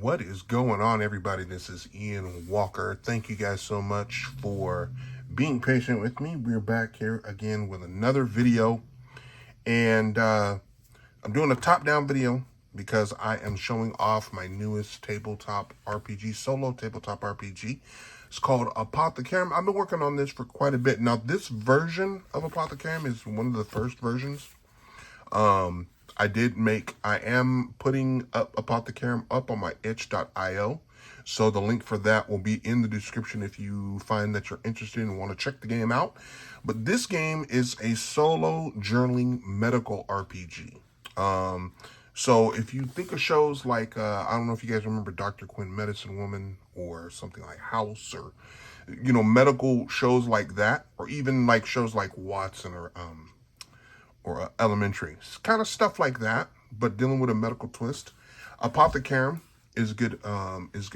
What is going on, everybody? This is Ian Walker. Thank you guys so much for being patient with me. We're back here again with another video, and I'm doing a top-down video because I am showing off my newest tabletop RPG, solo tabletop RPG. It's called Apothecarum. I've been working on this for quite a bit. Now, this version of Apothecarum is one of the first versions. I am putting up Apothecarum up on my itch.io. So the link for that will be in the description if you find that you're interested and want to check the game out. But this game is a solo journaling medical RPG. So if you think of shows like, I don't know if you guys remember Dr. Quinn, Medicine Woman, or something like House, or, medical shows like that, or even like shows like Watson or Elementary, kind of stuff like that, but dealing with a medical twist. Apothecarum is good. Is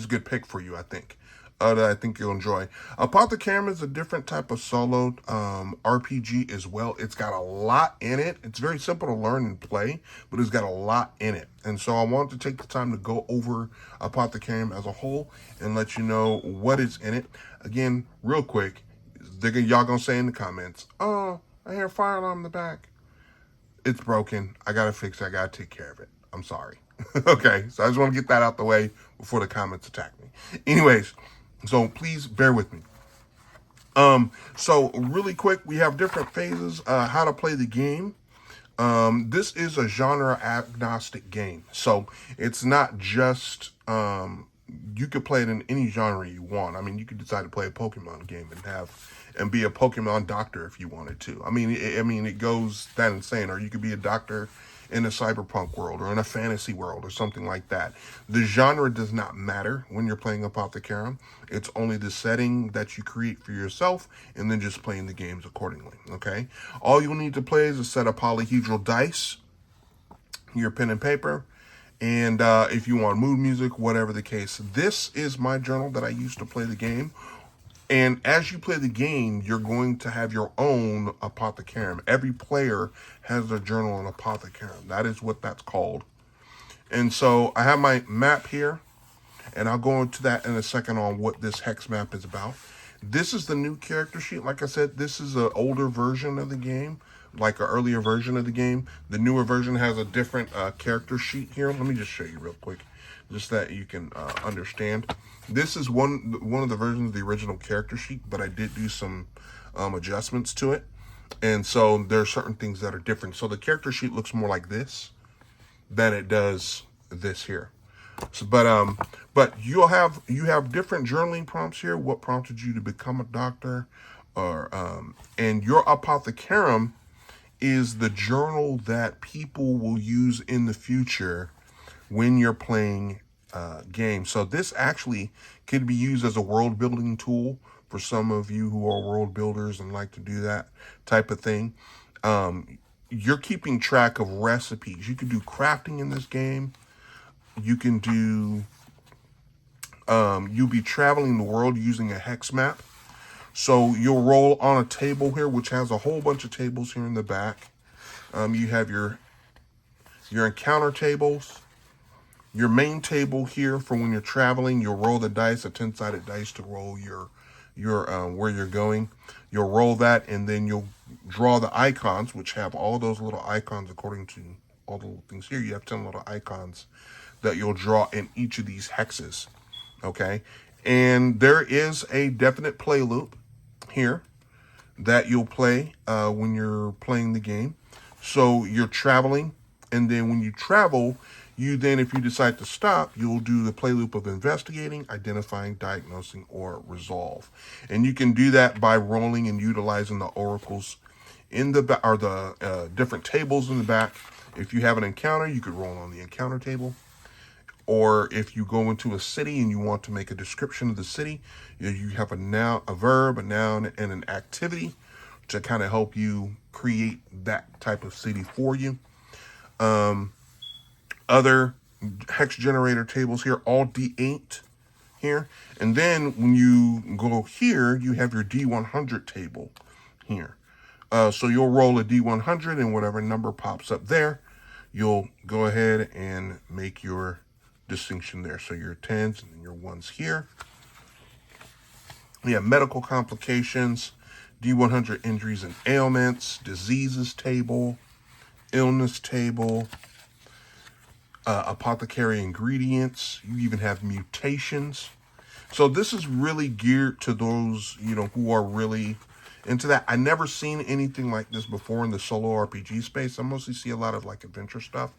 a good pick for you, I think. That I think you'll enjoy. Apothecarum is a different type of solo RPG as well. It's got a lot in it. It's very simple to learn and play, but it's got a lot in it. And so I wanted to take the time to go over Apothecarum as a whole and let you know what is in it. Again, real quick, y'all gonna say in the comments, "Oh, I hear a fire alarm in the back." It's broken. I gotta fix it. I gotta take care of it. I'm sorry. Okay, so I just want to get that out the way before the comments attack me. Anyways, so please bear with me. So really quick, we have different phases, how to play the game. This is a genre agnostic game. So it's not just, you could play it in any genre you want. I mean, you could decide to play a Pokemon game and be a Pokemon doctor if you wanted to. I mean, it goes that insane. Or you could be a doctor in a cyberpunk world or in a fantasy world or something like that. The genre does not matter when you're playing Apothecarum. It's only the setting that you create for yourself and then just playing the games accordingly, okay? All you'll need to play is a set of polyhedral dice, your pen and paper, and if you want mood music, whatever the case. This is my journal that I use to play the game. And as you play the game, you're going to have your own Apothecarum. Every player has their journal in Apothecarum. That is what that's called. And so I have my map here, and I'll go into that in a second on what this hex map is about. This is the new character sheet. Like I said, this is an older version of the game, like an earlier version of the game. The newer version has a different character sheet here. Let me just show you real quick, just that you can understand. This is one of the versions of the original character sheet, but I did do some adjustments to it. And so there are certain things that are different. So the character sheet looks more like this than it does this here. So, but you have different journaling prompts here. What prompted you to become a doctor, or and your Apothecarum is the journal that people will use in the future when you're playing games. So this actually could be used as a world building tool for some of you who are world builders and like to do that type of thing. You're keeping track of recipes. You can do crafting in this game. You can do, you'll be traveling the world using a hex map. So you'll roll on a table here, which has a whole bunch of tables here in the back. You have your encounter tables. Your main table here for when you're traveling, you'll roll the dice, a 10-sided dice to roll your where you're going. You'll roll that, and then you'll draw the icons, which have all those little icons according to all the little things here. You have 10 little icons that you'll draw in each of these hexes, okay? And there is a definite play loop here that you'll play when you're playing the game. So you're traveling, and then when you travel, you then, if you decide to stop, you'll do the play loop of investigating, identifying, diagnosing, or resolve. And you can do that by rolling and utilizing the oracles in the back, or the different tables in the back. If you have an encounter, you could roll on the encounter table. Or if you go into a city and you want to make a description of the city, you have a noun, a verb, a noun, and an activity to kind of help you create that type of city for you. Other hex generator tables here, all D8 here. And then when you go here, you have your D100 table here. So you'll roll a D100, and whatever number pops up there, you'll go ahead and make your distinction there. So your 10s and your 1s here. We have medical complications, D100 injuries and ailments, diseases table, illness table, apothecary ingredients. You even have mutations. So this is really geared to those, who are really into that. I never seen anything like this before in the solo RPG space. I mostly see a lot of like adventure stuff.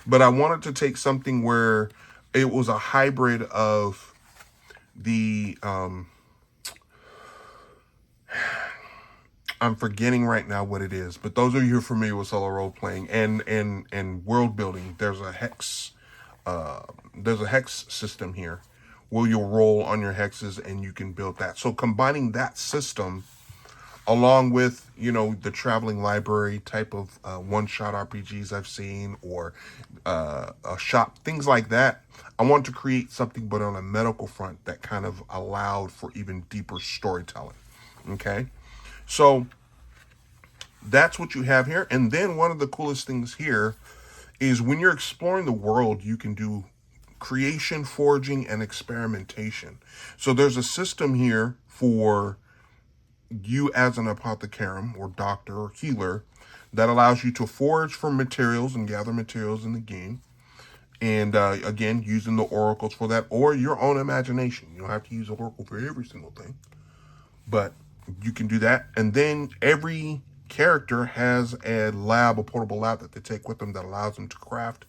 But I wanted to take something where it was a hybrid of the I'm forgetting right now what it is, but those of you who are familiar with solo role playing and world building, there's a hex system here where you'll roll on your hexes and you can build that. So combining that system along with, the traveling library type of one-shot RPGs I've seen, or a shop, things like that, I want to create something but on a medical front that kind of allowed for even deeper storytelling. Okay? So that's what you have here. And then one of the coolest things here is when you're exploring the world, you can do creation, forging, and experimentation. So there's a system here for you as an apothecarum or doctor or healer that allows you to forage for materials and gather materials in the game. And again, using the oracles for that or your own imagination. You don't have to use an oracle for every single thing, but you can do that. And then every character has a portable lab that they take with them that allows them to craft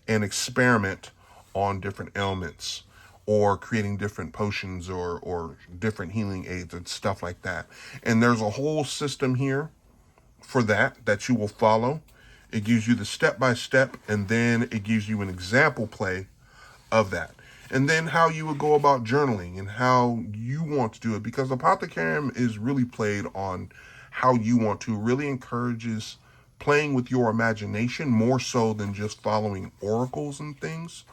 and experiment on different ailments or creating different potions or different healing aids and stuff like that. And there's a whole system here for that you will follow. It gives you the step-by-step, and then it gives you an example play of that. And then how you would go about journaling and how you want to do it, because Apothecarum is really played on how you want to. It really encourages playing with your imagination more so than just following oracles and things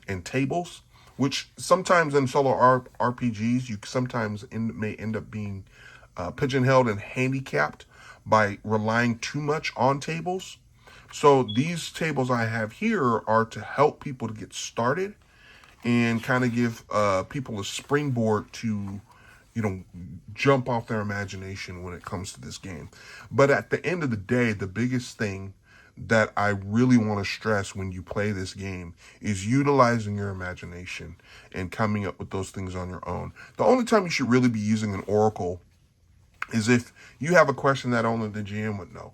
and tables, which sometimes in solo RPGs you sometimes may end up being pigeonholed and handicapped by relying too much on tables. So these tables I have here are to help people to get started and kind of give people a springboard to, jump off their imagination when it comes to this game. But at the end of the day, the biggest thing that I really want to stress when you play this game is utilizing your imagination and coming up with those things on your own. The only time you should really be using an oracle is if you have a question that only the GM would know.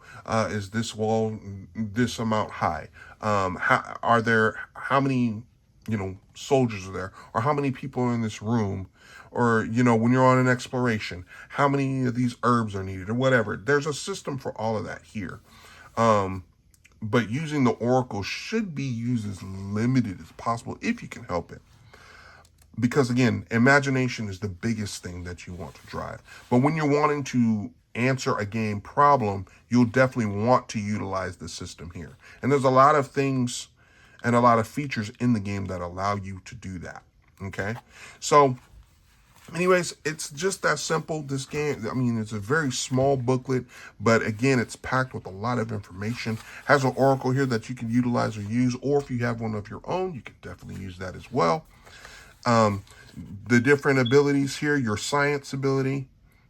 Is this wall this amount high? How many, soldiers are there? Or how many people are in this room? Or, when you're on an exploration, how many of these herbs are needed or whatever. There's a system for all of that here. But using the oracle should be used as limited as possible if you can help it. Because again, imagination is the biggest thing that you want to drive. But when you're wanting to answer a game problem, you'll definitely want to utilize the system here. And there's a lot of things and a lot of features in the game that allow you to do that. Okay? So anyways, it's just that simple. This game, it's a very small booklet, but again, it's packed with a lot of information. Has an oracle here that you can utilize or use, or if you have one of your own, you can definitely use that as well. The different abilities here, your science ability,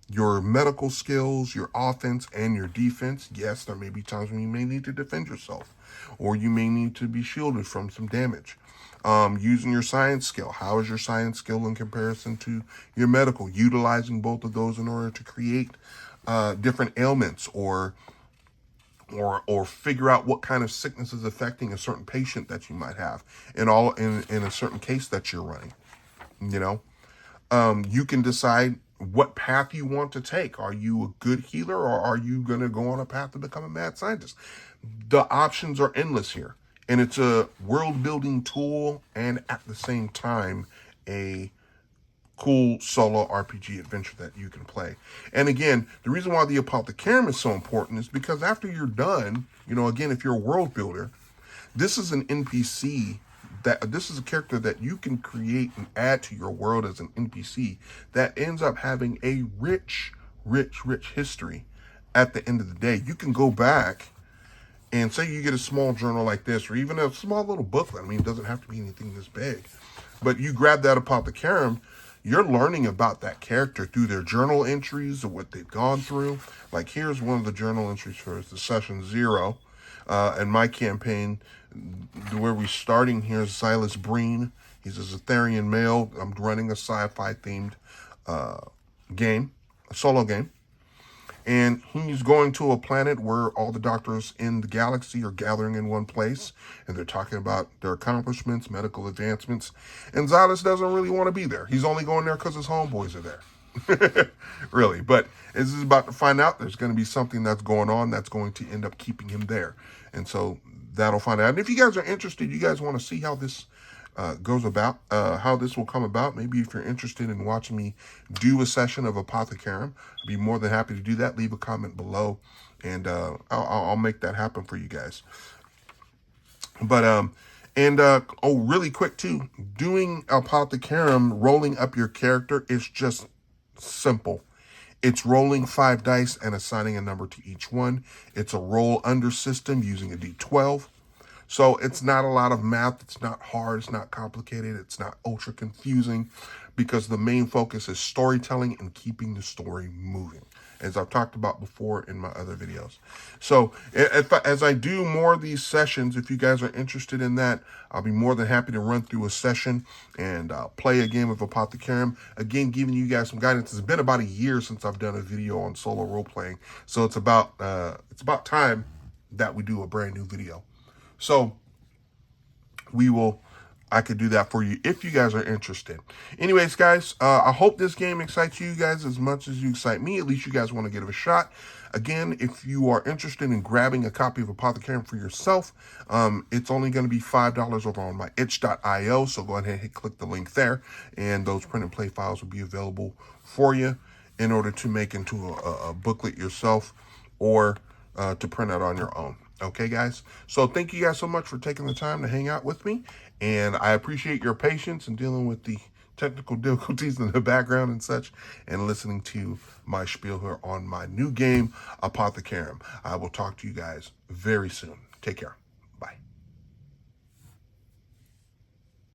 your medical skills, your offense, and your defense. Yes, there may be times when you may need to defend yourself, or you may need to be shielded from some damage. Using your science skill. How is your science skill in comparison to your medical? Utilizing both of those in order to create different ailments or figure out what kind of sickness is affecting a certain patient that you might have in a certain case that you're running. You can decide what path you want to take. Are you a good healer, or are you going to go on a path to become a mad scientist? The options are endless here. And it's a world building tool and at the same time a cool solo RPG adventure that you can play. And again, the reason why the Apothecarum is so important is because after you're done, again, if you're a world builder, this is an NPC this is a character that you can create and add to your world as an NPC that ends up having a rich history at the end of the day. You can go back And say you get a small journal like this, or even a small little booklet. I mean, it doesn't have to be anything this big. But you grab that Apothecarum, you're learning about that character through their journal entries or what they've gone through. Like here's one of the journal entries for the session 0. And my campaign, where we're starting here is Silas Breen. He's a Zetharian male. I'm running a sci-fi themed game, a solo game. And he's going to a planet where all the doctors in the galaxy are gathering in one place. And they're talking about their accomplishments, medical advancements. And Silas doesn't really want to be there. He's only going there because his homeboys are there. Really. But as he's about to find out, there's going to be something that's going on that's going to end up keeping him there. And so that'll find out. And if you guys are interested, you guys want to see how this goes about, how this will come about. Maybe if you're interested in watching me do a session of Apothecarum, I'd be more than happy to do that. Leave a comment below, and I'll make that happen for you guys. But oh, really quick too, doing Apothecarum, rolling up your character is just simple. It's rolling 5 dice and assigning a number to each one. It's a roll under system using a D12. So it's not a lot of math. It's not hard. It's not complicated. It's not ultra confusing, because the main focus is storytelling and keeping the story moving, as I've talked about before in my other videos. So as I do more of these sessions, if you guys are interested in that, I'll be more than happy to run through a session and play a game of Apothecarum. Again, giving you guys some guidance. It's been about a year since I've done a video on solo role-playing. So it's about time that we do a brand new video. So I could do that for you if you guys are interested. Anyways, guys, I hope this game excites you guys as much as you excite me. At least you guys want to give it a shot. Again, if you are interested in grabbing a copy of Apothecarum for yourself, it's only going to be $5 over on my itch.io. So go ahead and click the link there, and those print and play files will be available for you in order to make into a booklet yourself, or to print out on your own. Okay, guys? So thank you guys so much for taking the time to hang out with me. And I appreciate your patience in dealing with the technical difficulties in the background and such, and listening to my spiel here on my new game, Apothecarum. I will talk to you guys very soon. Take care.